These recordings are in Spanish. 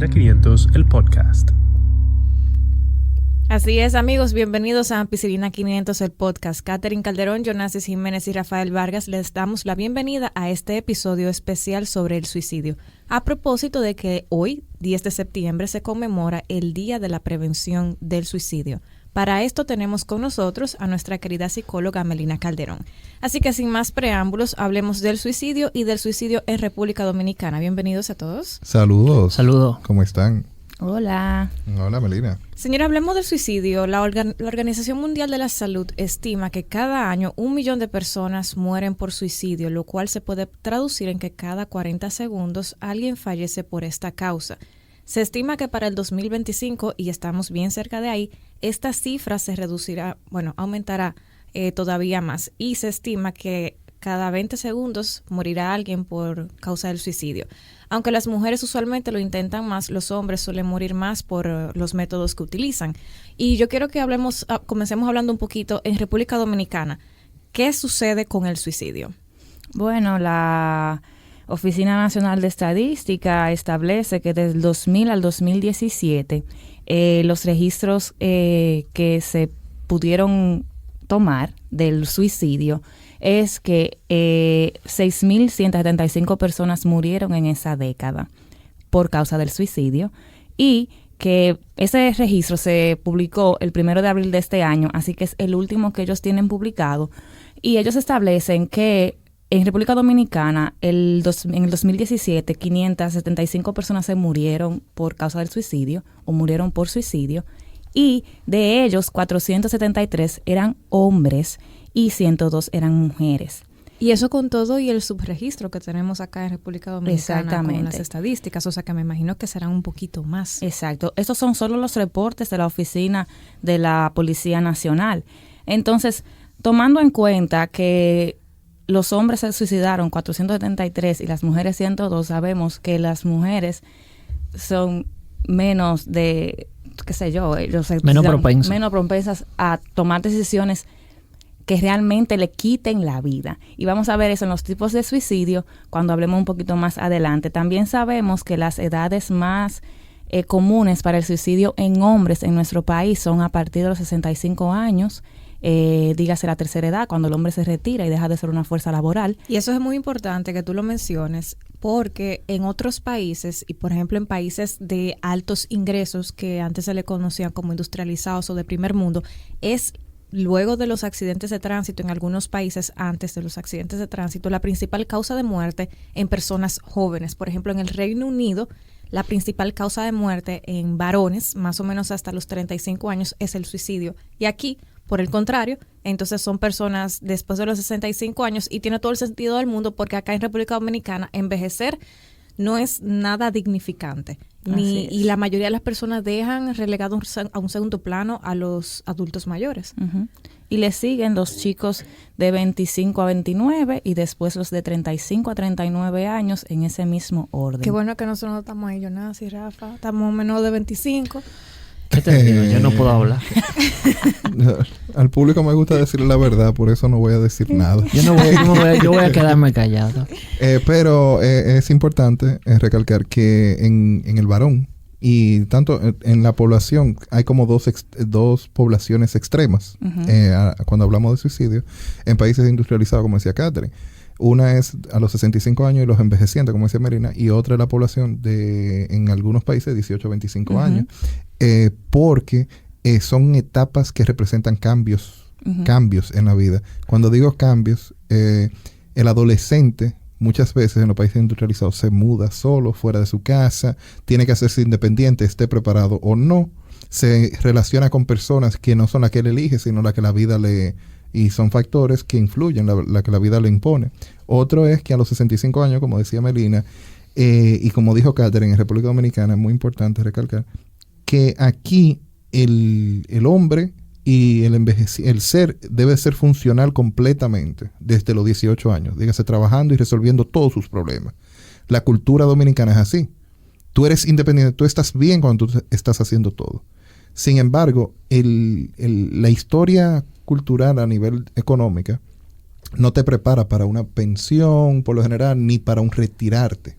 Ampicilina 500, el podcast. Así es, amigos, bienvenidos a Ampicilina 500, el podcast. Catherine Calderón, Jonasis Jiménez y Rafael Vargas les damos la bienvenida a este episodio especial sobre el suicidio. A propósito de que hoy, 10 de septiembre, se conmemora el Día de la Prevención del Suicidio. Para esto tenemos con nosotros a nuestra querida psicóloga Melina Calderón. Así que sin más preámbulos, hablemos del suicidio y del suicidio en República Dominicana. Bienvenidos a todos. Saludos. Saludos. ¿Cómo están? Hola. Hola, Melina. Señora, hablemos del suicidio. La Organización Mundial de la Salud estima que cada año 1 millón de personas mueren por suicidio, lo cual se puede traducir en que cada 40 segundos alguien fallece por esta causa. Se estima que para el 2025, y estamos bien cerca de ahí, esta cifra se reducirá, aumentará todavía más. Y se estima que cada 20 segundos morirá alguien por causa del suicidio. Aunque las mujeres usualmente lo intentan más, los hombres suelen morir más por los métodos que utilizan. Y yo quiero que comencemos hablando un poquito en República Dominicana. ¿Qué sucede con el suicidio? Bueno, la Oficina Nacional de Estadística establece que desde el 2000 al 2017 los registros que se pudieron tomar del suicidio es que 6.175 personas murieron en esa década por causa del suicidio y que ese registro se publicó el 1 de abril de este año, así que es el último que ellos tienen publicado. Y ellos establecen que en República Dominicana en el 2017 575 personas se murieron por causa del suicidio o murieron por suicidio y de ellos 473 eran hombres y 102 eran mujeres. Y eso con todo y el subregistro que tenemos acá en República Dominicana con las estadísticas, o sea que me imagino que serán un poquito más. Exacto, estos son solo los reportes de la Oficina de la Policía Nacional. Entonces, tomando en cuenta que los hombres se suicidaron 473 y las mujeres 102, sabemos que las mujeres son menos de, menos propensas a tomar decisiones que realmente le quiten la vida. Y vamos a ver eso en los tipos de suicidio cuando hablemos un poquito más adelante. También sabemos que las edades más comunes para el suicidio en hombres en nuestro país son a partir de los 65 años, dígase la tercera edad, cuando el hombre se retira y deja de ser una fuerza laboral. Y eso es muy importante que tú lo menciones, porque en otros países, y por ejemplo en países de altos ingresos que antes se le conocían como industrializados o de primer mundo, es luego de los accidentes de tránsito, en algunos países antes de los accidentes de tránsito, la principal causa de muerte en personas jóvenes. Por ejemplo, en el Reino Unido, la principal causa de muerte en varones, más o menos hasta los 35 años, es el suicidio. Y aquí, por el contrario, entonces son personas después de los 65 años y tiene todo el sentido del mundo porque acá en República Dominicana envejecer no es nada dignificante. Y la mayoría de las personas dejan relegado a un segundo plano a los adultos mayores. Uh-huh. Y le siguen los chicos de 25 a 29 y después los de 35 a 39 años en ese mismo orden. Qué bueno que nosotros no estamos ahí, Jonas y Rafa. Estamos menos de 25. ¿Qué te digo? Yo no puedo hablar. Al público me gusta decir la verdad, por eso no voy a decir nada. Yo voy a quedarme callado. Pero es importante recalcar que en el varón y tanto en la población hay como dos poblaciones extremas. Uh-huh. Cuando hablamos de suicidio en países industrializados, como decía Catherine. Una es a los 65 años y los envejecientes, como decía Marina, y otra es la población en algunos países, 18 a 25 uh-huh. años, porque son etapas que representan cambios en la vida. Cuando digo cambios, el adolescente muchas veces en los países industrializados se muda solo, fuera de su casa, tiene que hacerse independiente, esté preparado o no, se relaciona con personas que no son las que él elige, sino las que la vida y son factores que influyen, la que la vida le impone. Otro es que a los 65 años, como decía Melina, y como dijo Catherine, en República Dominicana, es muy importante recalcar que aquí el hombre y el ser debe ser funcional completamente desde los 18 años, dígase trabajando y resolviendo todos sus problemas. La cultura dominicana es así. Tú eres independiente, tú estás bien cuando tú estás haciendo todo. Sin embargo, la historia cultural a nivel económica no te prepara para una pensión, por lo general, ni para un retirarte.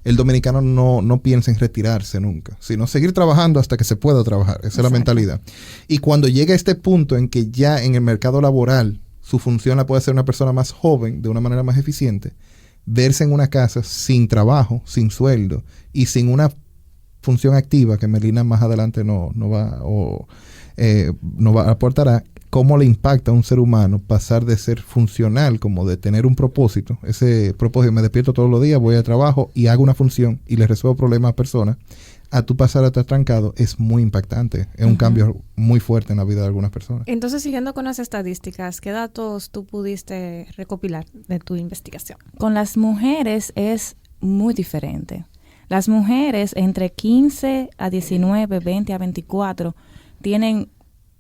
el dominicano no piensa en retirarse nunca, sino seguir trabajando hasta que se pueda trabajar. Esa es la mentalidad. Y cuando llega a este punto en que ya en el mercado laboral su función la puede hacer una persona más joven, de una manera más eficiente, verse en una casa sin trabajo, sin sueldo y sin una función activa, que Melina más adelante no aportará, cómo le impacta a un ser humano pasar de ser funcional, como de tener un propósito, ese propósito, me despierto todos los días, voy al trabajo y hago una función y le resuelvo problemas a personas, a tú pasar a estar trancado, es muy impactante. Es un cambio muy fuerte en la vida de algunas personas. Entonces, siguiendo con las estadísticas, ¿qué datos tú pudiste recopilar de tu investigación? Con las mujeres es muy diferente. Las mujeres entre 15 a 19, 20 a 24 tienen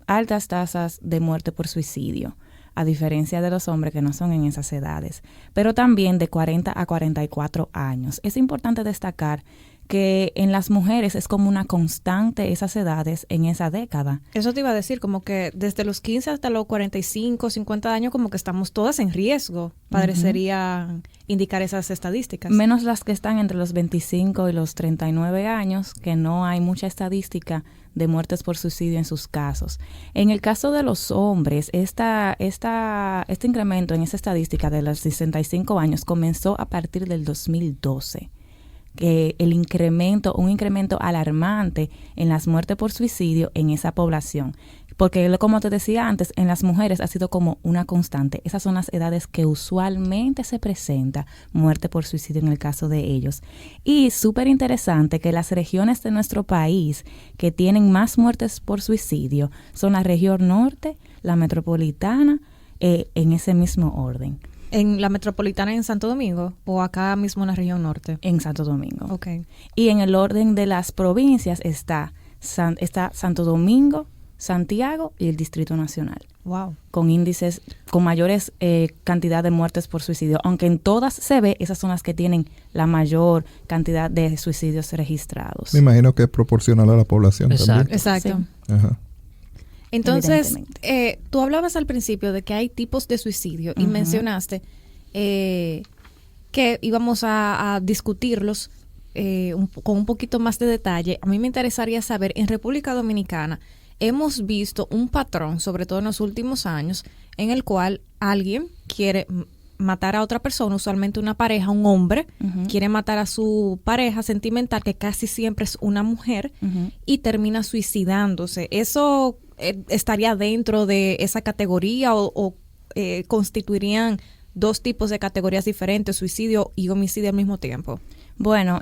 altas tasas de muerte por suicidio, a diferencia de los hombres que no son en esas edades, pero también de 40 a 44 años. Es importante destacar que en las mujeres es como una constante esas edades en esa década. Eso te iba a decir, como que desde los 15 hasta los 45, 50 años, como que estamos todas en riesgo, parecería indicar esas estadísticas. Menos las que están entre los 25 y los 39 años, que no hay mucha estadística de muertes por suicidio en sus casos. En el caso de los hombres, este incremento en esa estadística de los 65 años comenzó a partir del 2012. Que un incremento alarmante en las muertes por suicidio en esa población. Porque, como te decía antes, en las mujeres ha sido como una constante. Esas son las edades que usualmente se presenta muerte por suicidio en el caso de ellos. Y súper interesante que las regiones de nuestro país que tienen más muertes por suicidio son la región norte, la metropolitana, en ese mismo orden. ¿En la metropolitana en Santo Domingo o acá mismo en la región norte? En Santo Domingo. Okay. Y en el orden de las provincias está Santo Domingo, Santiago y el Distrito Nacional. Wow. Con índices, con mayores cantidad de muertes por suicidio. Aunque en todas se ve, esas son las que tienen la mayor cantidad de suicidios registrados. Me imagino que es proporcional a la población también. Exacto. Sí. Ajá. Entonces, tú hablabas al principio de que hay tipos de suicidio y mencionaste que íbamos a discutirlos con un poquito más de detalle. A mí me interesaría saber, en República Dominicana, hemos visto un patrón, sobre todo en los últimos años, en el cual alguien quiere matar a otra persona, usualmente una pareja, un hombre, quiere matar a su pareja sentimental, que casi siempre es una mujer, y termina suicidándose. ¿Eso estaría dentro de esa categoría o constituirían dos tipos de categorías diferentes, suicidio y homicidio al mismo tiempo? Bueno,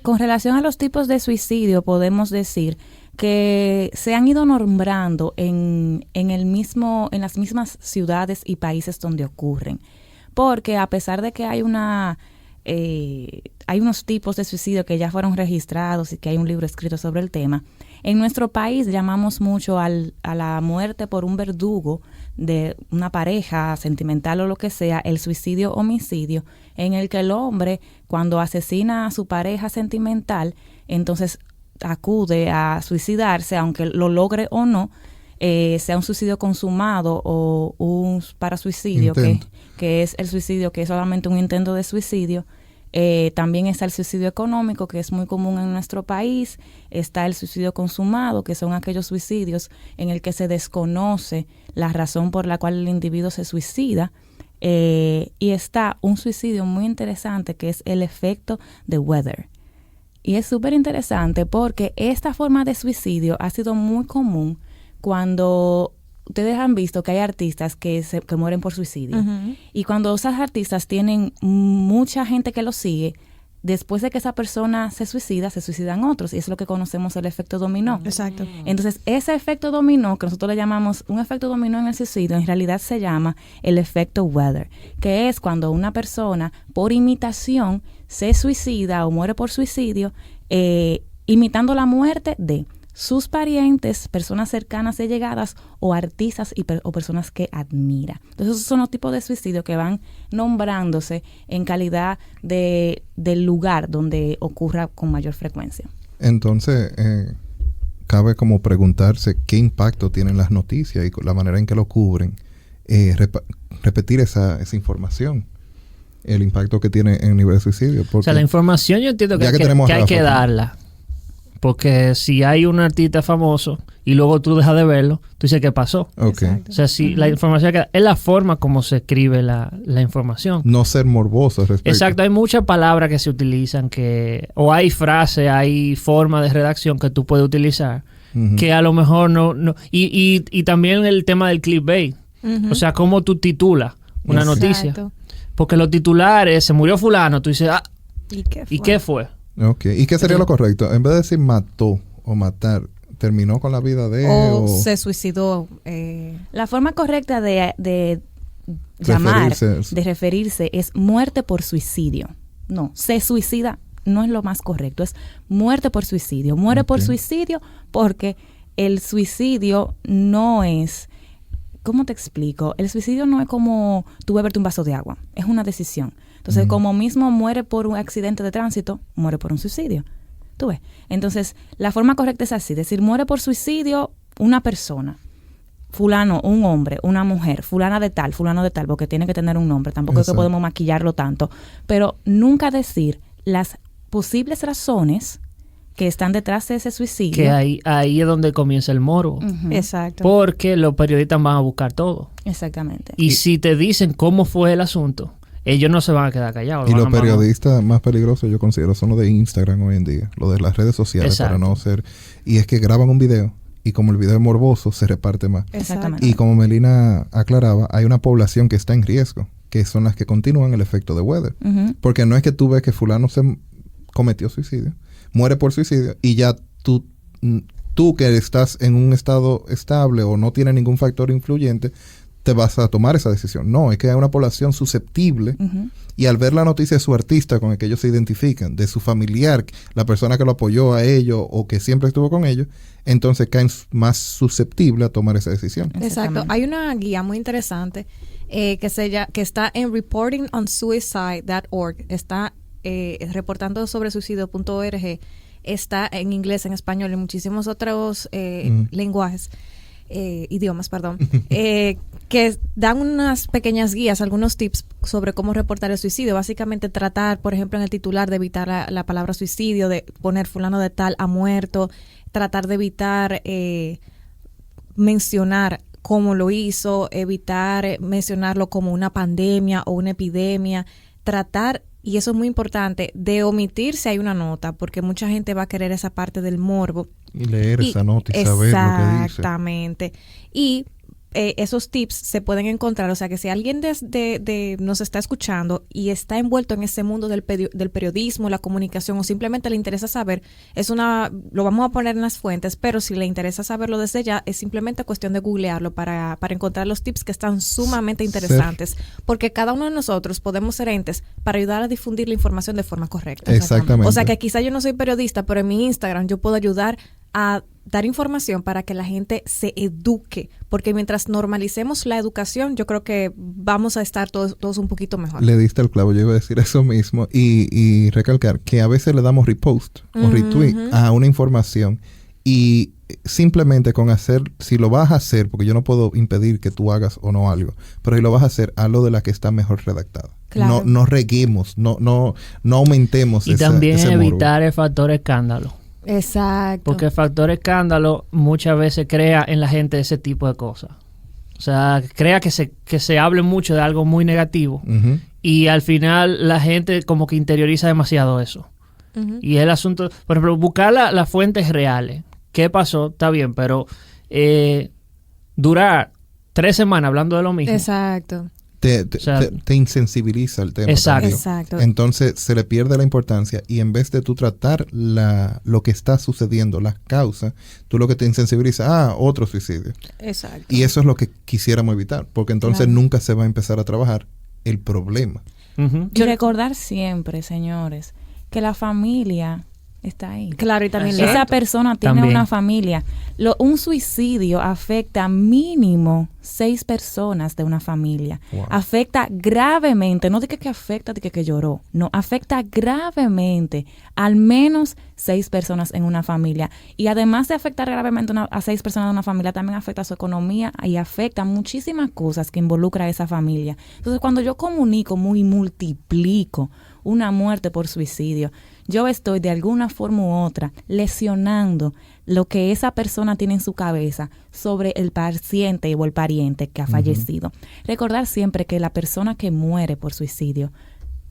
con relación a los tipos de suicidio, podemos decir que se han ido nombrando en las mismas ciudades y países donde ocurren, porque a pesar de que hay unos tipos de suicidio que ya fueron registrados y que hay un libro escrito sobre el tema, en nuestro país llamamos mucho a la muerte por un verdugo de una pareja sentimental o lo que sea, el suicidio-homicidio, en el que el hombre, cuando asesina a su pareja sentimental, entonces acude a suicidarse, aunque lo logre o no, sea un suicidio consumado o un parasuicidio, que es el suicidio, que es solamente un intento de suicidio. También está el suicidio económico, que es muy común en nuestro país. Está el suicidio consumado, que son aquellos suicidios en el que se desconoce la razón por la cual el individuo se suicida. Y está un suicidio muy interesante, que es el efecto de Weather. Y es súper interesante porque esta forma de suicidio ha sido muy común cuando ustedes han visto que hay artistas que mueren por suicidio. Y cuando esos artistas tienen mucha gente que los sigue, después de que esa persona se suicidan otros. Y es lo que conocemos el efecto dominó. Exacto. Entonces, ese efecto dominó, que nosotros le llamamos un efecto dominó en el suicidio, en realidad se llama el efecto Weather, que es cuando una persona, por imitación, se suicida o muere por suicidio, imitando la muerte de sus parientes, personas cercanas y llegadas, o artistas o personas que admira. Entonces, esos son los tipos de suicidio que van nombrándose en calidad del lugar donde ocurra con mayor frecuencia. Entonces, cabe como preguntarse qué impacto tienen las noticias y la manera en que lo cubren, repetir esa información. el impacto que tiene en el nivel de suicidio. O sea, la información yo entiendo que hay que darla. Porque si hay un artista famoso y luego tú dejas de verlo, tú dices, ¿qué pasó? Okay. O sea, si la información es la forma como se escribe la información. No ser morboso al respecto. Exacto, hay muchas palabras que se utilizan o hay frases, hay formas de redacción que tú puedes utilizar que a lo mejor no y también el tema del clickbait. O sea, cómo tú titulas una noticia. Porque los titulares, se murió fulano, tú dices, ¿y qué fue? Ok. ¿Y qué sería lo correcto? En vez de decir mató o matar, terminó con la vida de o se suicidó. La forma correcta de llamar, de referirse, es muerte por suicidio. No, se suicida no es lo más correcto, es muerte por suicidio. Muere por suicidio porque el suicidio no es... ¿Cómo te explico? El suicidio no es como tú beberte un vaso de agua, es una decisión. Entonces, como mismo muere por un accidente de tránsito, muere por un suicidio. ¿Tú ves? Entonces, la forma correcta es así, decir, muere por suicidio una persona, fulano, un hombre, una mujer, fulano de tal, porque tiene que tener un nombre, tampoco es que podemos maquillarlo tanto, pero nunca decir las posibles razones que están detrás de ese suicidio. Que ahí es donde comienza el morbo. Exacto. Porque los periodistas van a buscar todo. Exactamente. Y si te dicen cómo fue el asunto, ellos no se van a quedar callados. Y los periodistas más peligrosos yo considero son los de Instagram hoy en día, los de las redes sociales. Exacto. Para no ser... Y es que graban un video y como el video es morboso, se reparte más. Exactamente. Y como Melina aclaraba, hay una población que está en riesgo, que son las que continúan el efecto de Weather. Porque no es que tú ves que fulano se cometió suicidio, muere por suicidio y ya tú que estás en un estado estable o no tiene ningún factor influyente, te vas a tomar esa decisión. No, es que hay una población susceptible y al ver la noticia de su artista con el que ellos se identifican, de su familiar, la persona que lo apoyó a ellos o que siempre estuvo con ellos, entonces caen más susceptibles a tomar esa decisión. Exacto. Hay una guía muy interesante que está en reportingonsuicide.org. Está reportando sobre suicidio.org. Está en inglés, en español, en muchísimos otros lenguajes. Idiomas, perdón, que dan unas pequeñas guías, algunos tips sobre cómo reportar el suicidio. Básicamente tratar, por ejemplo, en el titular de evitar la palabra suicidio, de poner fulano de tal ha muerto, tratar de evitar mencionar cómo lo hizo, evitar mencionarlo como una pandemia o una epidemia, tratar, y eso es muy importante, de omitir si hay una nota, porque mucha gente va a querer esa parte del morbo. Y leer esa nota y saber lo que dice. Exactamente. Y esos tips se pueden encontrar, o sea que si alguien nos está escuchando y está envuelto en ese mundo del periodismo, la comunicación, o simplemente le interesa saber, lo vamos a poner en las fuentes, pero si le interesa saberlo desde ya, es simplemente cuestión de googlearlo para encontrar los tips que están sumamente interesantes, porque cada uno de nosotros podemos ser entes para ayudar a difundir la información de forma correcta. Exactamente. O sea que quizá yo no soy periodista, pero en mi Instagram yo puedo ayudar a dar información para que la gente se eduque, porque mientras normalicemos la educación, yo creo que vamos a estar todos un poquito mejor. Le diste el clavo, yo iba a decir eso mismo, y recalcar que a veces le damos repost o retweet a una información, y simplemente con hacer, si lo vas a hacer, porque yo no puedo impedir que tú hagas o no algo, pero si lo vas a hacer, hazlo de la que está mejor redactada. Claro. No reguemos, no aumentemos y también evitar el factor escándalo. Exacto. Porque el factor escándalo muchas veces crea en la gente ese tipo de cosas. O sea, crea que se hable mucho de algo muy negativo y al final la gente como que interioriza demasiado eso. Y el asunto, por ejemplo, buscar las fuentes reales. ¿Qué pasó? Está bien, pero durar 3 semanas hablando de lo mismo. Exacto. Te insensibiliza el tema. Exacto. Entonces se le pierde la importancia y en vez de tú tratar lo que está sucediendo, las causas, tú lo que te insensibiliza, otro suicidio. Exacto. Y eso es lo que quisiéramos evitar, porque entonces nunca se va a empezar a trabajar el problema. Y recordar siempre, señores, que la familia está ahí. Claro, y también esa persona tiene una familia. Un suicidio afecta mínimo 6 personas de una familia. Wow. Afecta gravemente, no diga que afecta, diga que lloró, no, afecta gravemente al menos 6 personas en una familia. Y además de afectar gravemente a 6 personas de una familia, también afecta a su economía y afecta muchísimas cosas que involucra a esa familia. Entonces, cuando yo comunico y multiplico una muerte por suicidio, yo estoy de alguna forma u otra lesionando lo que esa persona tiene en su cabeza sobre el paciente o el pariente que ha fallecido. Recordar siempre que la persona que muere por suicidio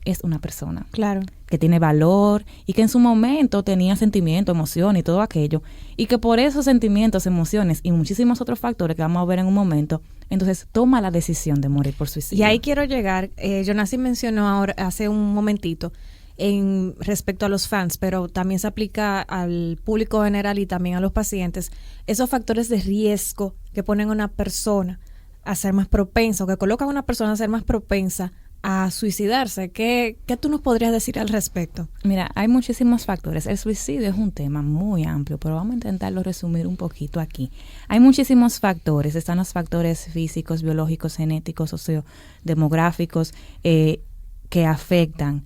es una persona. Claro. Que tiene valor y que en su momento tenía sentimiento, emoción y todo aquello. Y que por esos sentimientos, emociones y muchísimos otros factores que vamos a ver en un momento, entonces toma la decisión de morir por suicidio. Y ahí quiero llegar. Jonasi mencionó ahora, hace un momentito, en respecto a los fans, pero también se aplica al público general y también a los pacientes, esos factores de riesgo que ponen a una persona a ser más propensa, o que colocan a una persona a ser más propensa a suicidarse. ¿Qué tú nos podrías decir al respecto? Mira, hay muchísimos factores. El suicidio es un tema muy amplio, pero vamos a intentarlo resumir un poquito aquí. Hay muchísimos factores. Están los factores físicos, biológicos, genéticos, sociodemográficos, que afectan,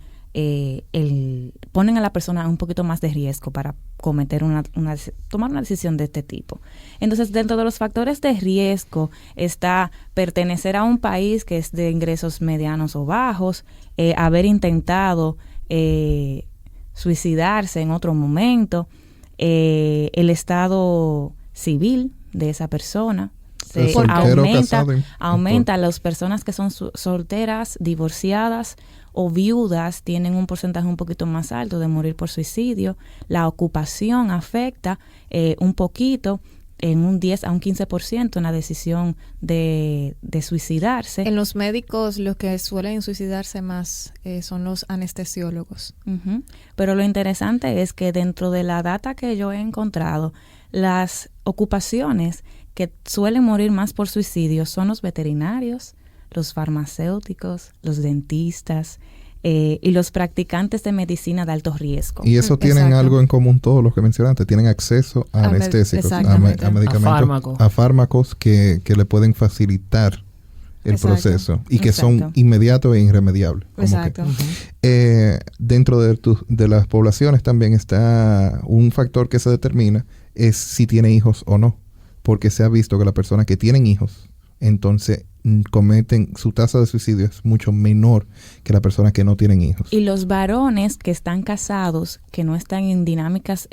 ponen a la persona un poquito más de riesgo para cometer tomar una decisión de este tipo. Entonces, dentro de los factores de riesgo está pertenecer a un país que es de ingresos medianos o bajos, haber intentado suicidarse en otro momento, el estado civil de esa persona. Aumenta las personas que son solteras, divorciadas o viudas, tienen un porcentaje un poquito más alto de morir por suicidio. La ocupación afecta un poquito, en un 10 a un 15% en la decisión de suicidarse. En los médicos, los que suelen suicidarse más son los anestesiólogos. Uh-huh. Pero lo interesante es que dentro de la data que yo he encontrado, las ocupaciones que suelen morir más por suicidio son los veterinarios, los farmacéuticos, los dentistas y los practicantes de medicina de alto riesgo. Y eso tienen Exacto. algo en común todos los que mencionaste, tienen acceso a anestésicos, a medicamentos, a fármacos que le pueden facilitar el Exacto. proceso y que Exacto. son inmediatos e irremediables. Exacto. Dentro de las poblaciones también está un factor que se determina, es si tiene hijos o no, porque se ha visto que las personas que tienen hijos, entonces su tasa de suicidio es mucho menor que las personas que no tienen hijos. Y los varones que están casados, que no están en dinámicas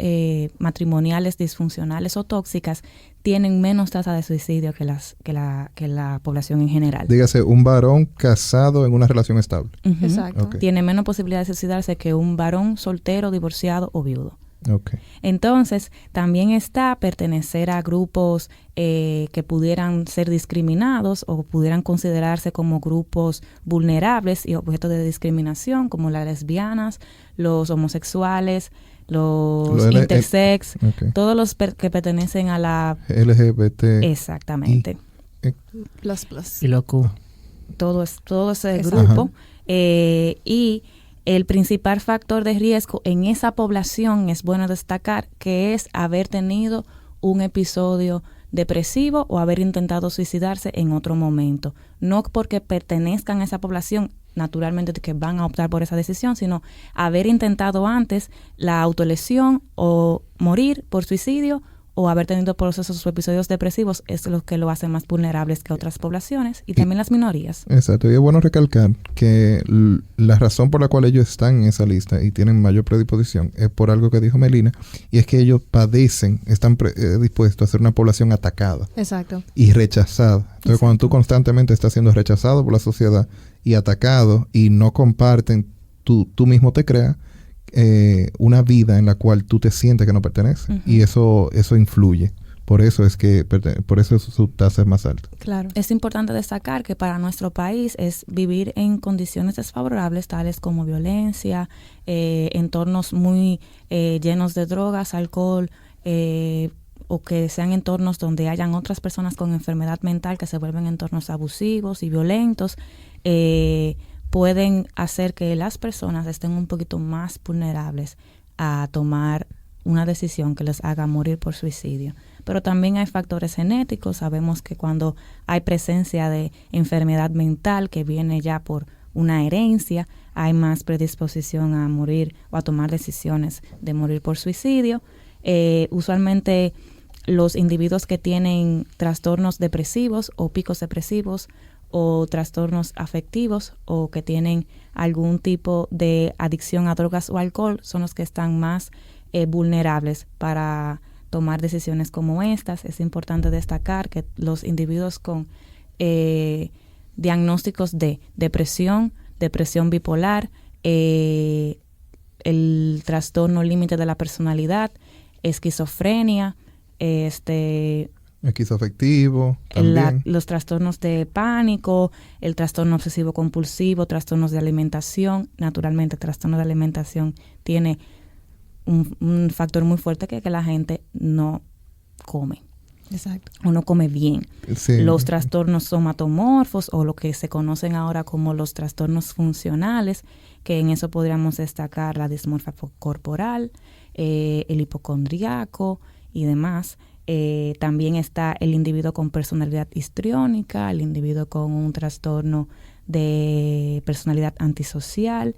matrimoniales disfuncionales o tóxicas, tienen menos tasa de suicidio que la población en general. Dígase, un varón casado en una relación estable. Uh-huh. Exacto. Ok. Tiene menos posibilidad de suicidarse que un varón soltero, divorciado o viudo. Okay. Entonces, también está pertenecer a grupos que pudieran ser discriminados o pudieran considerarse como grupos vulnerables y objetos de discriminación, como las lesbianas, los homosexuales, los intersex, Okay. todos los que pertenecen a la... LGBT. Exactamente. Plus. Y lo Q. Todo ese Exacto. grupo. Y el principal factor de riesgo en esa población, es bueno destacar, que es haber tenido un episodio depresivo o haber intentado suicidarse en otro momento. No porque pertenezcan a esa población, naturalmente que van a optar por esa decisión, sino haber intentado antes la autolesión o morir por suicidio o haber tenido procesos o episodios depresivos, es lo que lo hace más vulnerables que otras poblaciones y también las minorías. Exacto, y es bueno recalcar que la razón por la cual ellos están en esa lista y tienen mayor predisposición es por algo que dijo Melina, y es que ellos están dispuestos a ser una población atacada Exacto. y rechazada. Entonces, Exacto. cuando tú constantemente estás siendo rechazado por la sociedad y atacado y no comparten, tú mismo te creas una vida en la cual tú te sientes que no perteneces. Uh-huh. Y eso influye. Por eso su tasa es más alta. Claro. Es importante destacar que para nuestro país es vivir en condiciones desfavorables, tales como violencia, entornos muy llenos de drogas, alcohol, o que sean entornos donde hayan otras personas con enfermedad mental que se vuelven entornos abusivos y violentos, pueden hacer que las personas estén un poquito más vulnerables a tomar una decisión que les haga morir por suicidio. pero también hay factores genéticos. Sabemos que cuando hay presencia de enfermedad mental que viene ya por una herencia, hay más predisposición a morir o a tomar decisiones de morir por suicidio. Usualmente los individuos que tienen trastornos depresivos o picos depresivos o trastornos afectivos o que tienen algún tipo de adicción a drogas o alcohol son los que están más vulnerables para tomar decisiones como estas. Es importante destacar que los individuos con diagnósticos de depresión bipolar, el trastorno límite de la personalidad, esquizofrenia, esquizoafectivo, también. Los trastornos de pánico, el trastorno obsesivo compulsivo, trastornos de alimentación. Naturalmente, el trastorno de alimentación tiene un factor muy fuerte que la gente no come. Exacto. O no come bien. Sí. Los trastornos somatomorfos o lo que se conocen ahora como los trastornos funcionales, que en eso podríamos destacar la dismorfia corporal, el hipocondriaco y demás. También está el individuo con personalidad histriónica, el individuo con un trastorno de personalidad antisocial,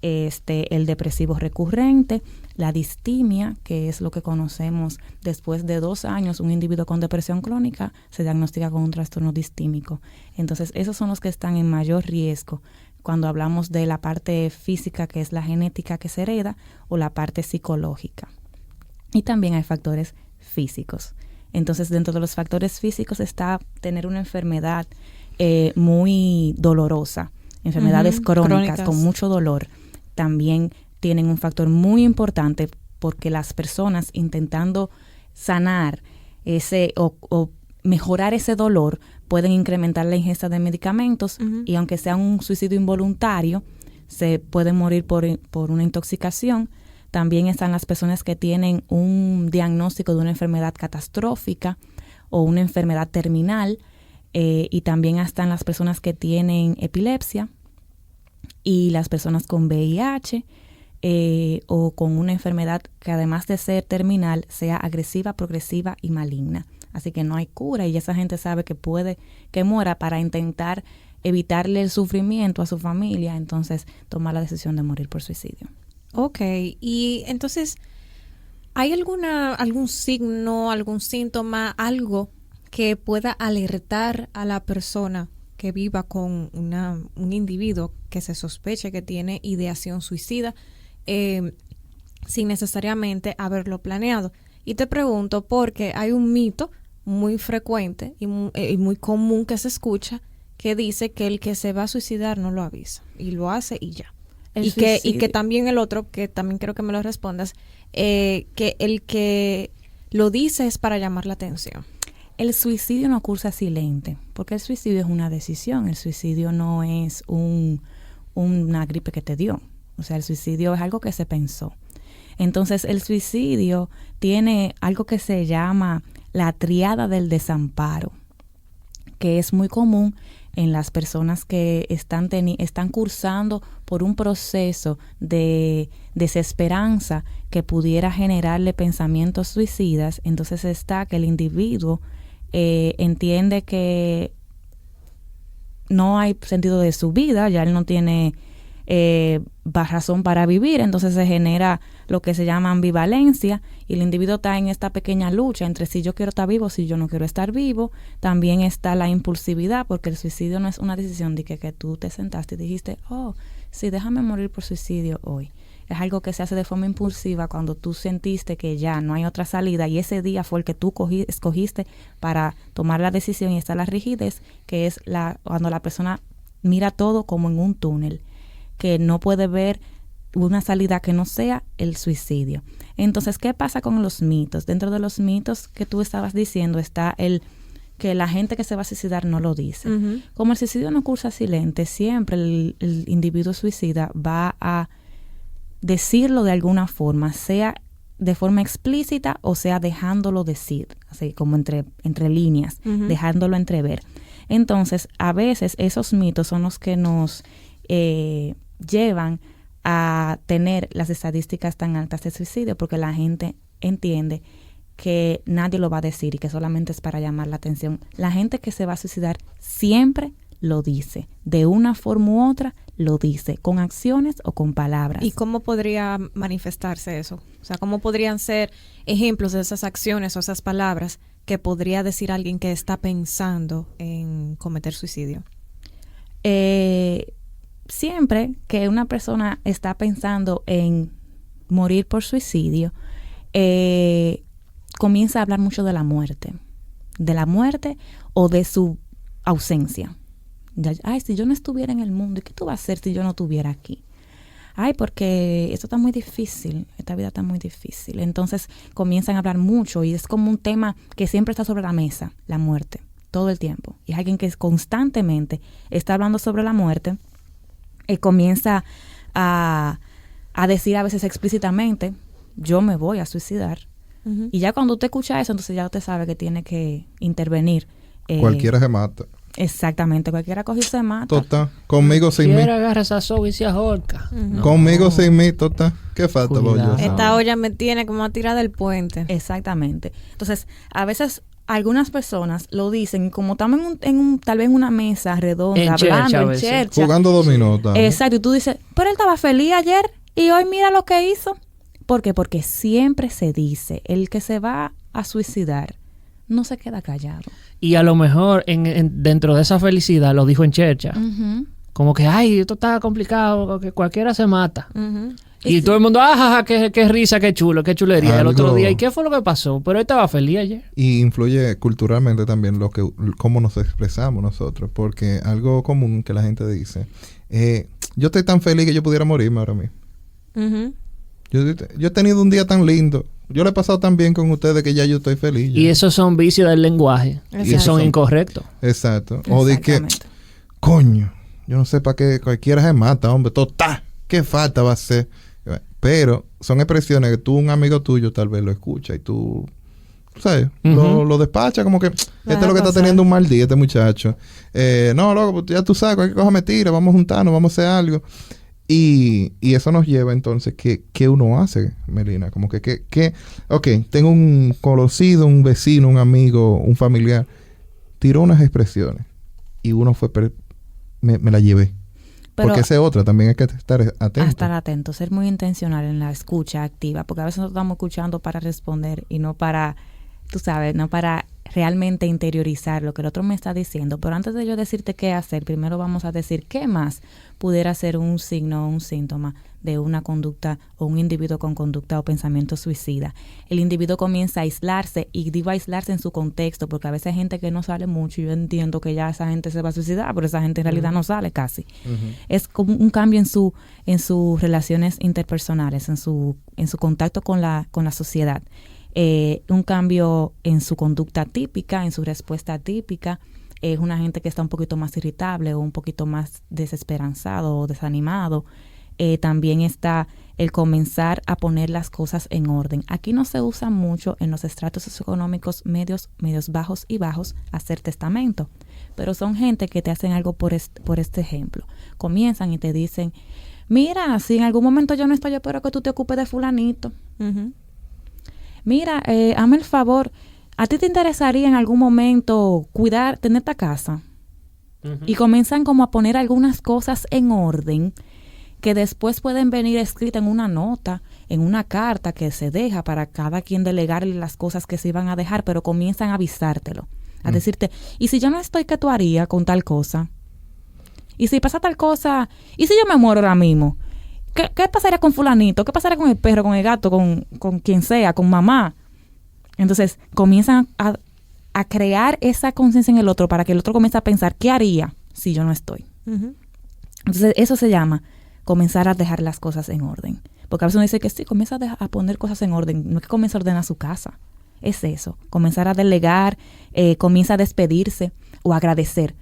el depresivo recurrente, la distimia, que es lo que conocemos después de 2 años, un individuo con depresión crónica se diagnostica con un trastorno distímico. Entonces, esos son los que están en mayor riesgo cuando hablamos de la parte física, que es la genética que se hereda, o la parte psicológica. Y también hay factores físicos. Entonces, dentro de los factores físicos está tener una enfermedad muy dolorosa, enfermedades crónicas con mucho dolor. También tienen un factor muy importante porque las personas intentando sanar ese o mejorar ese dolor pueden incrementar la ingesta de medicamentos y aunque sea un suicidio involuntario, se puede morir por una intoxicación. También están las personas que tienen un diagnóstico de una enfermedad catastrófica o una enfermedad terminal, y también están las personas que tienen epilepsia y las personas con VIH o con una enfermedad que además de ser terminal sea agresiva, progresiva y maligna. Así que no hay cura y esa gente sabe que puede que muera para intentar evitarle el sufrimiento a su familia, entonces toma la decisión de morir por suicidio. Ok, y entonces, ¿hay algún signo, algún síntoma, algo que pueda alertar a la persona que viva con un individuo que se sospeche que tiene ideación suicida sin necesariamente haberlo planeado? Y te pregunto porque hay un mito muy frecuente y muy común que se escucha que dice que el que se va a suicidar no lo avisa y lo hace y ya. Y que también el otro, que también quiero que me lo respondas, que el que lo dice es para llamar la atención. El suicidio no cursa silente, porque el suicidio es una decisión. El suicidio no es una gripe que te dio. O sea, el suicidio es algo que se pensó. Entonces, el suicidio tiene algo que se llama la triada del desamparo, que es muy común en las personas que están cursando por un proceso de desesperanza que pudiera generarle pensamientos suicidas. Entonces está que el individuo entiende que no hay sentido de su vida, ya él no tiene razón para vivir, entonces se genera lo que se llama ambivalencia y el individuo está en esta pequeña lucha entre si yo quiero estar vivo, si yo no quiero estar vivo. También está la impulsividad, porque el suicidio no es una decisión de que tú te sentaste y dijiste, oh, sí, déjame morir por suicidio hoy. Es algo que se hace de forma impulsiva cuando tú sentiste que ya no hay otra salida y ese día fue el que tú escogiste para tomar la decisión, y está la rigidez, que es cuando la persona mira todo como en un túnel, que no puede ver una salida que no sea el suicidio. Entonces, ¿qué pasa con los mitos? Dentro de los mitos que tú estabas diciendo está el que la gente que se va a suicidar no lo dice. Como el suicidio no cursa silente, siempre el individuo suicida va a decirlo de alguna forma, sea de forma explícita o sea dejándolo decir, así como entre líneas, dejándolo entrever. Entonces, a veces esos mitos son los que nos llevan a tener las estadísticas tan altas de suicidio, porque la gente entiende que nadie lo va a decir y que solamente es para llamar la atención. La gente que se va a suicidar siempre lo dice, de una forma u otra lo dice, con acciones o con palabras. ¿Y cómo podría manifestarse eso? O sea, ¿cómo podrían ser ejemplos de esas acciones o esas palabras que podría decir alguien que está pensando en cometer suicidio? Siempre que una persona está pensando en morir por suicidio, comienza a hablar mucho de la muerte o de su ausencia. Ay, si yo no estuviera en el mundo, ¿y qué tú vas a hacer si yo no estuviera aquí? Ay, porque esto está muy difícil, esta vida está muy difícil. Entonces comienzan a hablar mucho y es como un tema que siempre está sobre la mesa, la muerte, todo el tiempo. Y es alguien que constantemente está hablando sobre la muerte y comienza a decir a veces explícitamente, yo me voy a suicidar. Uh-huh. Y ya cuando usted escucha eso, entonces ya usted sabe que tiene que intervenir. Cualquiera se mata. Exactamente, cualquiera coge y se mata. Total, conmigo sin mí. Cualquiera agarra esa soga y se ahorca. Uh-huh. No. Conmigo sin mí, total. ¿Qué falta, bollo? Esta olla me tiene como a tirar del puente. Exactamente. Entonces, a veces algunas personas lo dicen como estamos tal vez en una mesa redonda, hablando en chercha, jugando dominó. Exacto, y tú dices, pero él estaba feliz ayer y hoy mira lo que hizo. ¿Por qué? Porque siempre se dice, el que se va a suicidar no se queda callado. Y a lo mejor dentro de esa felicidad lo dijo en chercha. Uh-huh. Como que, ay, esto está complicado, que cualquiera se mata. Uh-huh. Y todo el mundo, ajaja, qué risa, qué chulo, qué chulería. El otro día, ¿y qué fue lo que pasó? Pero él estaba feliz ayer. Y influye culturalmente también cómo nos expresamos nosotros. Porque algo común que la gente dice, yo estoy tan feliz que yo pudiera morirme ahora mismo. Uh-huh. Yo he tenido un día tan lindo. Yo le he pasado tan bien con ustedes que ya yo estoy feliz. Ya. Y esos son vicios del lenguaje. Exacto. Y son incorrectos. Exacto. O de que, coño, yo no sé para qué cualquiera se mata, hombre. Total, ¿qué falta va a ser? Pero son expresiones que tú, un amigo tuyo, tal vez lo escucha y tú ¿sabes? Uh-huh. Lo despacha como que este es lo que está teniendo un mal día este muchacho. No, loco, ya tú sabes, cualquier cosa me tira, vamos a juntarnos, vamos a hacer algo. Y eso nos lleva entonces, ¿qué uno hace, Melina? Como que ok, tengo un conocido, un vecino, un amigo, un familiar, tiró unas expresiones y uno fue, me la llevé. Pero porque esa es otra, también hay que estar atento. Estar atento, ser muy intencional en la escucha activa, porque a veces nosotros estamos escuchando para responder y no para, tú sabes, no para realmente interiorizar lo que el otro me está diciendo. Pero antes de yo decirte qué hacer, primero vamos a decir qué más pudiera ser un signo o un síntoma de una conducta o un individuo con conducta o pensamiento suicida. El individuo comienza a aislarse, y digo aislarse en su contexto, porque a veces hay gente que no sale mucho y yo entiendo que ya esa gente se va a suicidar, pero esa gente en realidad no sale casi. Uh-huh. Es como un cambio en sus relaciones interpersonales, en su contacto con la sociedad. Un cambio en su conducta típica, en su respuesta típica. Es una gente que está un poquito más irritable o un poquito más desesperanzado o desanimado. También está el comenzar a poner las cosas en orden. Aquí no se usa mucho en los estratos socioeconómicos medios bajos y bajos hacer testamento, pero son gente que te hacen algo por este ejemplo. Comienzan y te dicen, mira, si en algún momento yo no estoy, yo espero que tú te ocupes de fulanito. Uh-huh. Mira, hazme el favor, ¿a ti te interesaría en algún momento tener esta casa? Uh-huh. Y comienzan como a poner algunas cosas en orden que después pueden venir escritas en una nota, en una carta que se deja para cada quien delegarle las cosas que se iban a dejar, pero comienzan a avisártelo, a decirte, ¿y si yo no estoy, qué tú harías con tal cosa? ¿Y si pasa tal cosa? ¿Y si yo me muero ahora mismo? ¿Qué pasaría con fulanito? ¿Qué pasaría con el perro, con el gato, con quien sea, con mamá? Entonces comienzan a crear esa conciencia en el otro para que el otro comience a pensar, ¿qué haría si yo no estoy? Uh-huh. Entonces eso se llama comenzar a dejar las cosas en orden. Porque a veces uno dice que sí, comienza a poner cosas en orden. No es que comience a ordenar su casa. Es eso. Comenzar a delegar, comienza a despedirse o agradecer.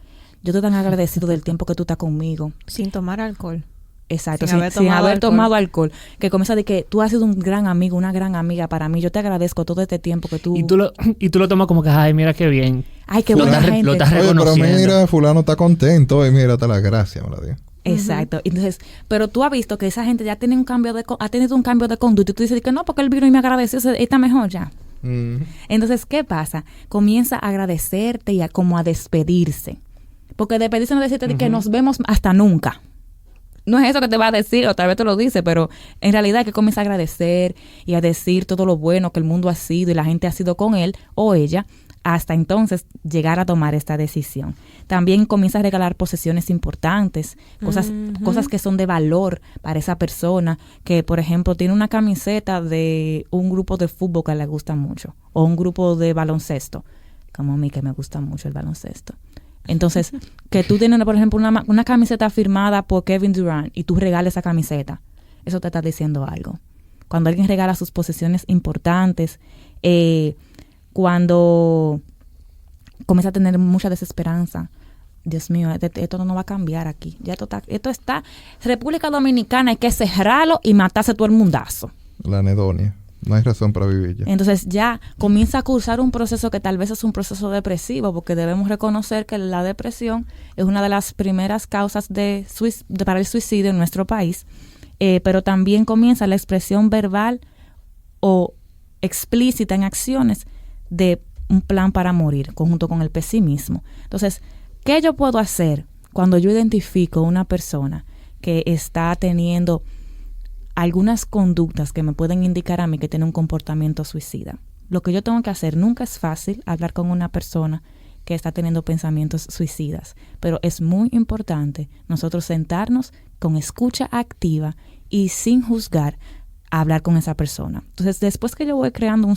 Yo estoy tan agradecido del tiempo que tú estás conmigo. Sin tomar alcohol. Exacto, sin haber tomado alcohol. Que comienza de que tú has sido un gran amigo, una gran amiga para mí. Yo te agradezco todo este tiempo que tú... Y tú lo tomas como que, ay, mira qué bien. Ay, qué buena gente. Lo estás reconociendo. Pero mira, fulano está contento y mira, te la gracia, me la dio. Exacto. Uh-huh. Entonces, pero tú has visto que esa gente ya ha tenido un cambio de conducta y tú dices que no, porque él vino y me agradeció, está mejor ya. Entonces, ¿qué pasa? Comienza a agradecerte y como a despedirse. Porque despedirse no es decirte que nos vemos hasta nunca. No es eso que te va a decir, o tal vez te lo dice, pero en realidad es que comienza a agradecer y a decir todo lo bueno que el mundo ha sido y la gente ha sido con él o ella, hasta entonces llegar a tomar esta decisión. También comienza a regalar posesiones importantes, cosas que son de valor para esa persona, que por ejemplo tiene una camiseta de un grupo de fútbol que le gusta mucho, o un grupo de baloncesto, como a mí que me gusta mucho el baloncesto. Entonces, que tú tienes, por ejemplo, una camiseta firmada por Kevin Durant y tú regales esa camiseta, eso te está diciendo algo. Cuando alguien regala sus posesiones importantes, cuando comienza a tener mucha desesperanza, Dios mío, esto no va a cambiar aquí. Ya esto está, República Dominicana hay que cerrarlo y matarse todo el mundazo. La anedonia. No hay razón para vivir ya. Entonces ya comienza a cursar un proceso que tal vez es un proceso depresivo, porque debemos reconocer que la depresión es una de las primeras causas para el suicidio en nuestro país, pero también comienza la expresión verbal o explícita en acciones de un plan para morir, conjunto con el pesimismo. Entonces, ¿qué yo puedo hacer cuando yo identifico una persona que está teniendo algunas conductas que me pueden indicar a mí que tiene un comportamiento suicida? Lo que yo tengo que hacer, nunca es fácil hablar con una persona que está teniendo pensamientos suicidas, pero es muy importante nosotros sentarnos con escucha activa y sin juzgar, a hablar con esa persona. Entonces, después que yo voy creando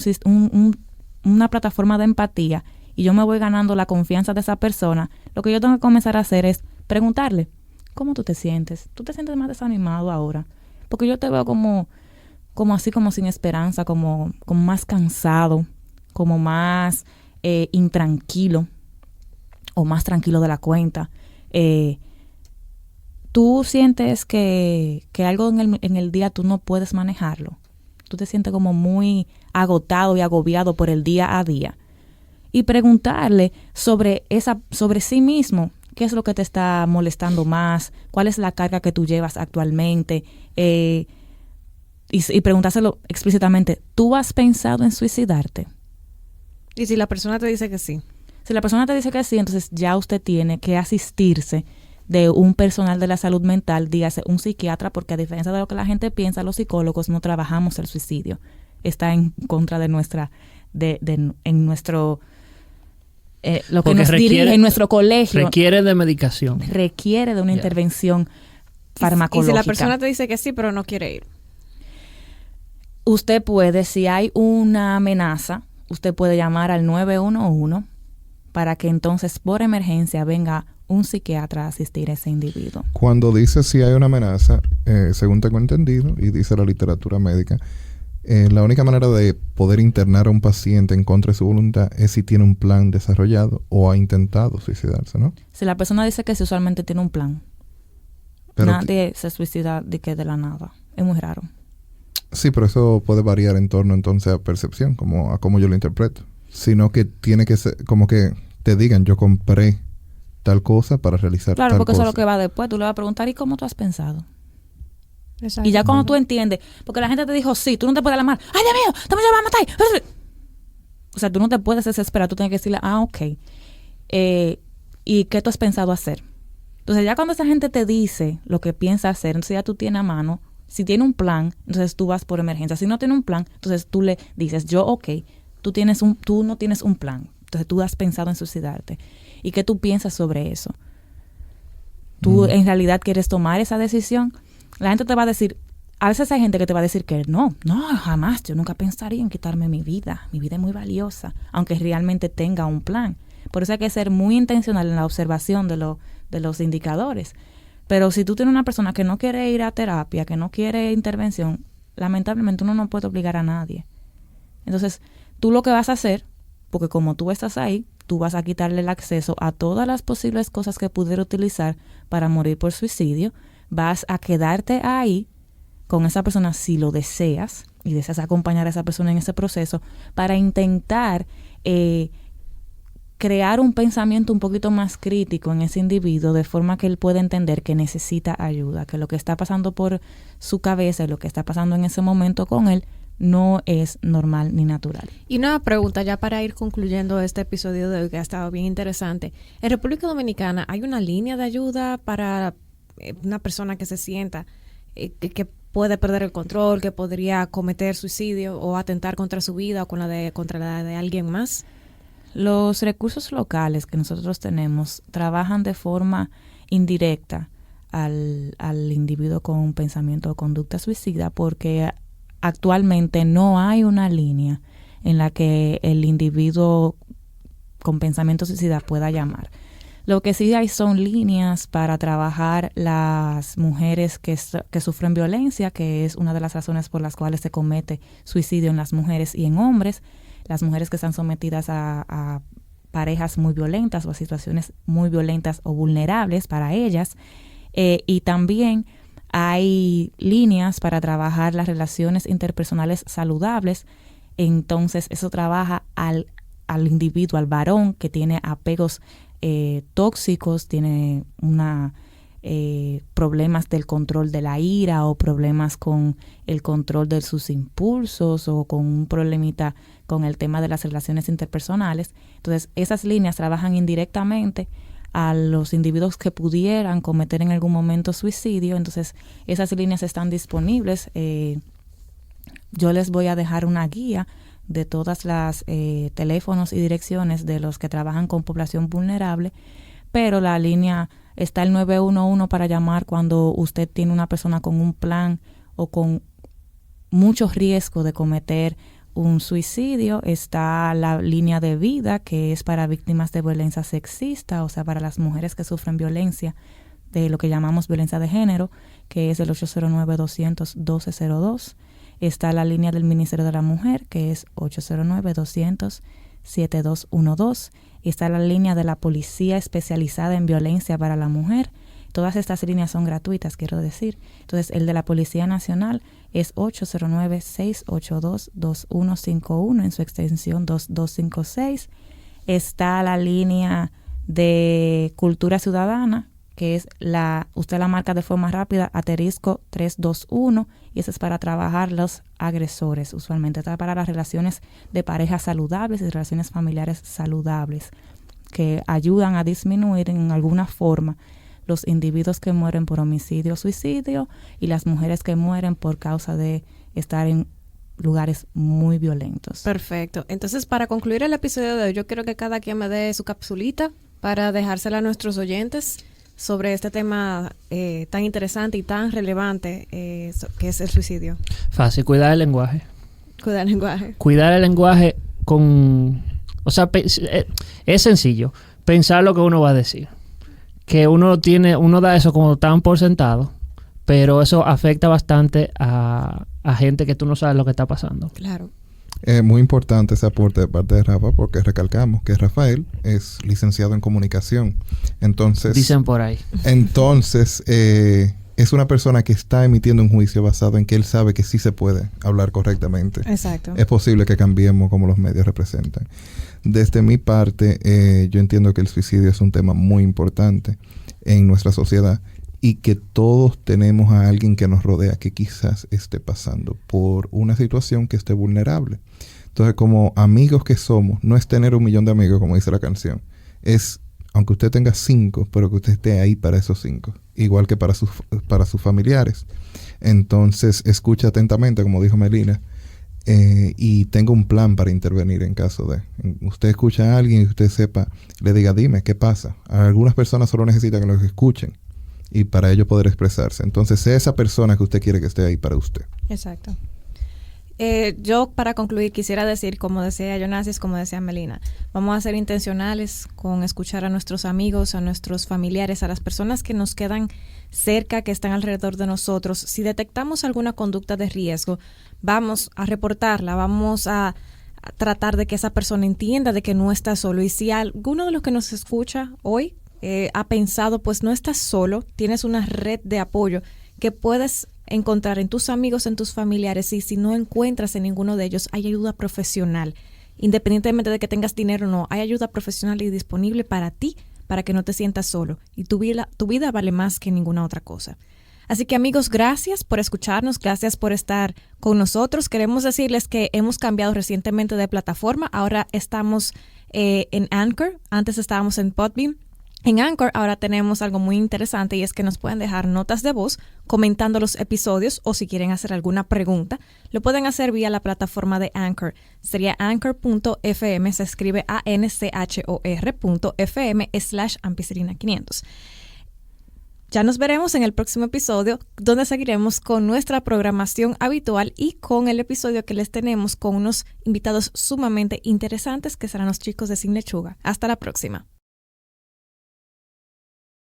una plataforma de empatía y yo me voy ganando la confianza de esa persona, lo que yo tengo que comenzar a hacer es preguntarle, ¿cómo tú te sientes? ¿Tú te sientes más desanimado ahora? Porque yo te veo como así, como sin esperanza, como más cansado, como más intranquilo o más tranquilo de la cuenta. ¿Tú sientes que algo en el día tú no puedes manejarlo? Tú te sientes como muy agotado y agobiado por el día a día. Y preguntarle sobre sí mismo, qué es lo que te está molestando más, cuál es la carga que tú llevas actualmente, y preguntárselo explícitamente, ¿tú has pensado en suicidarte? Y si la persona te dice que sí. Si la persona te dice que sí, entonces ya usted tiene que asistirse de un personal de la salud mental, dígase un psiquiatra, porque a diferencia de lo que la gente piensa, los psicólogos no trabajamos el suicidio. Está en contra de nuestra, en nuestro, lo que nos dirige en nuestro colegio. Requiere de medicación. Requiere de una intervención farmacológica. Y si la persona te dice que sí, pero no quiere ir. Usted puede, si hay una amenaza, usted puede llamar al 911 para que entonces por emergencia venga un psiquiatra a asistir a ese individuo. Cuando dice si hay una amenaza, según tengo entendido, y dice la literatura médica, la única manera de poder internar a un paciente en contra de su voluntad es si tiene un plan desarrollado o ha intentado suicidarse, ¿no? Si la persona dice que sí, usualmente tiene un plan. Pero nadie se suicida de la nada. Es muy raro. Sí, pero eso puede variar en torno entonces a percepción, a cómo yo lo interpreto. Sino que tiene que ser como que te digan, yo compré tal cosa para realizar tal cosa. Claro, porque eso es lo que va después. Tú le vas a preguntar, ¿y cómo tú has pensado? Exacto. Y ya cuando tú entiendes, porque la gente te dijo, sí, tú no te puedes alarmar. ¡Ay, Dios mío! ¡Tú me vas a matar! O sea, tú no te puedes desesperar. Tú tienes que decirle, ok. ¿Y qué tú has pensado hacer? Entonces, ya cuando esa gente te dice lo que piensa hacer, entonces ya tú tienes a mano. Si tiene un plan, entonces tú vas por emergencia. Si no tiene un plan, entonces tú le dices, tú no tienes un plan. Entonces tú has pensado en suicidarte. ¿Y qué tú piensas sobre eso? ¿Tú en realidad quieres tomar esa decisión? La gente te va a decir, a veces hay gente que te va a decir que no, jamás, yo nunca pensaría en quitarme mi vida es muy valiosa, aunque realmente tenga un plan. Por eso hay que ser muy intencional en la observación de los indicadores. Pero si tú tienes una persona que no quiere ir a terapia, que no quiere intervención, lamentablemente uno no puede obligar a nadie. Entonces, tú lo que vas a hacer, porque como tú estás ahí, tú vas a quitarle el acceso a todas las posibles cosas que pudiera utilizar para morir por suicidio. Vas a quedarte ahí con esa persona si lo deseas y deseas acompañar a esa persona en ese proceso para intentar crear un pensamiento un poquito más crítico en ese individuo, de forma que él pueda entender que necesita ayuda, que lo que está pasando por su cabeza y lo que está pasando en ese momento con él no es normal ni natural. Y una pregunta ya para ir concluyendo este episodio de hoy, que ha estado bien interesante. En República Dominicana, ¿hay una línea de ayuda para una persona que se sienta que puede perder el control, que podría cometer suicidio o atentar contra su vida o contra la de alguien más? Los recursos locales que nosotros tenemos trabajan de forma indirecta al individuo con un pensamiento o conducta suicida, porque actualmente no hay una línea en la que el individuo con pensamiento suicida pueda llamar. Lo que sí hay son líneas para trabajar las mujeres que sufren violencia, que es una de las razones por las cuales se comete suicidio en las mujeres y en hombres. Las mujeres que están sometidas a parejas muy violentas o a situaciones muy violentas o vulnerables para ellas. Y también hay líneas para trabajar las relaciones interpersonales saludables. Entonces eso trabaja al individuo, al varón que tiene apegos tóxicos, tiene problemas del control de la ira o problemas con el control de sus impulsos o con un problemita con el tema de las relaciones interpersonales. Entonces esas líneas trabajan indirectamente a los individuos que pudieran cometer en algún momento suicidio. Entonces esas líneas están disponibles. Yo les voy a dejar una guía de todas las teléfonos y direcciones de los que trabajan con población vulnerable, pero la línea está el 911 para llamar cuando usted tiene una persona con un plan o con mucho riesgo de cometer un suicidio. Está la línea de vida, que es para víctimas de violencia sexista, o sea, para las mujeres que sufren violencia de lo que llamamos violencia de género, que es el 809-200-1202. Está la línea del Ministerio de la Mujer, que es 809-200-7212. Está la línea de la Policía Especializada en Violencia para la Mujer. Todas estas líneas son gratuitas, quiero decir. Entonces, el de la Policía Nacional es 809-682-2151 en su extensión 2256. Está la línea de Cultura Ciudadana, que es usted la marca de forma rápida, *321, y eso es para trabajar los agresores. Usualmente está para las relaciones de parejas saludables y relaciones familiares saludables, que ayudan a disminuir en alguna forma los individuos que mueren por homicidio o suicidio y las mujeres que mueren por causa de estar en lugares muy violentos. Perfecto. Entonces, para concluir el episodio de hoy, yo quiero que cada quien me dé su capsulita para dejársela a nuestros oyentes sobre este tema tan interesante y tan relevante que es el suicidio. Fácil, cuidar el lenguaje. Cuidar el lenguaje. Cuidar el lenguaje o sea, es sencillo. Pensar lo que uno va a decir. Que uno da eso como tan por sentado, pero eso afecta bastante a gente que tú no sabes lo que está pasando. Claro. Muy importante ese aporte de parte de Rafa, porque recalcamos que Rafael es licenciado en comunicación. Entonces, dicen por ahí. Entonces, es una persona que está emitiendo un juicio basado en que él sabe que sí se puede hablar correctamente. Exacto. Es posible que cambiemos como los medios representan. Desde mi parte, yo entiendo que el suicidio es un tema muy importante en nuestra sociedad y que todos tenemos a alguien que nos rodea que quizás esté pasando por una situación que esté vulnerable. Entonces, como amigos que somos, no es tener 1 millón de amigos, como dice la canción. Es, aunque usted tenga 5, pero que usted esté ahí para esos 5. Igual que para sus familiares. Entonces, escucha atentamente, como dijo Melina, y tenga un plan para intervenir en caso de. Usted escucha a alguien y usted sepa, le diga, dime, ¿qué pasa? Algunas personas solo necesitan que los escuchen y para ello poder expresarse. Entonces, sea esa persona que usted quiere que esté ahí para usted. Exacto. Yo, para concluir, quisiera decir, como decía Yonasis, como decía Melina, vamos a ser intencionales con escuchar a nuestros amigos, a nuestros familiares, a las personas que nos quedan cerca, que están alrededor de nosotros. Si detectamos alguna conducta de riesgo, vamos a reportarla, vamos a tratar de que esa persona entienda de que no está solo. Y si alguno de los que nos escucha hoy ha pensado, pues no estás solo, tienes una red de apoyo que puedes encontrar en tus amigos, en tus familiares, y si no encuentras en ninguno de ellos, hay ayuda profesional. Independientemente de que tengas dinero o no, hay ayuda profesional y disponible para ti, para que no te sientas solo. Y tu vida vale más que ninguna otra cosa. Así que amigos, gracias por escucharnos, gracias por estar con nosotros. Queremos decirles que hemos cambiado recientemente de plataforma. Ahora estamos en Anchor, antes estábamos en Podbean. En Anchor ahora tenemos algo muy interesante y es que nos pueden dejar notas de voz comentando los episodios o si quieren hacer alguna pregunta, lo pueden hacer vía la plataforma de Anchor. Sería anchor.fm, se escribe anchor.fm/ampicilina500. Ya nos veremos en el próximo episodio, donde seguiremos con nuestra programación habitual y con el episodio que les tenemos con unos invitados sumamente interesantes que serán los chicos de Sin Lechuga. Hasta la próxima.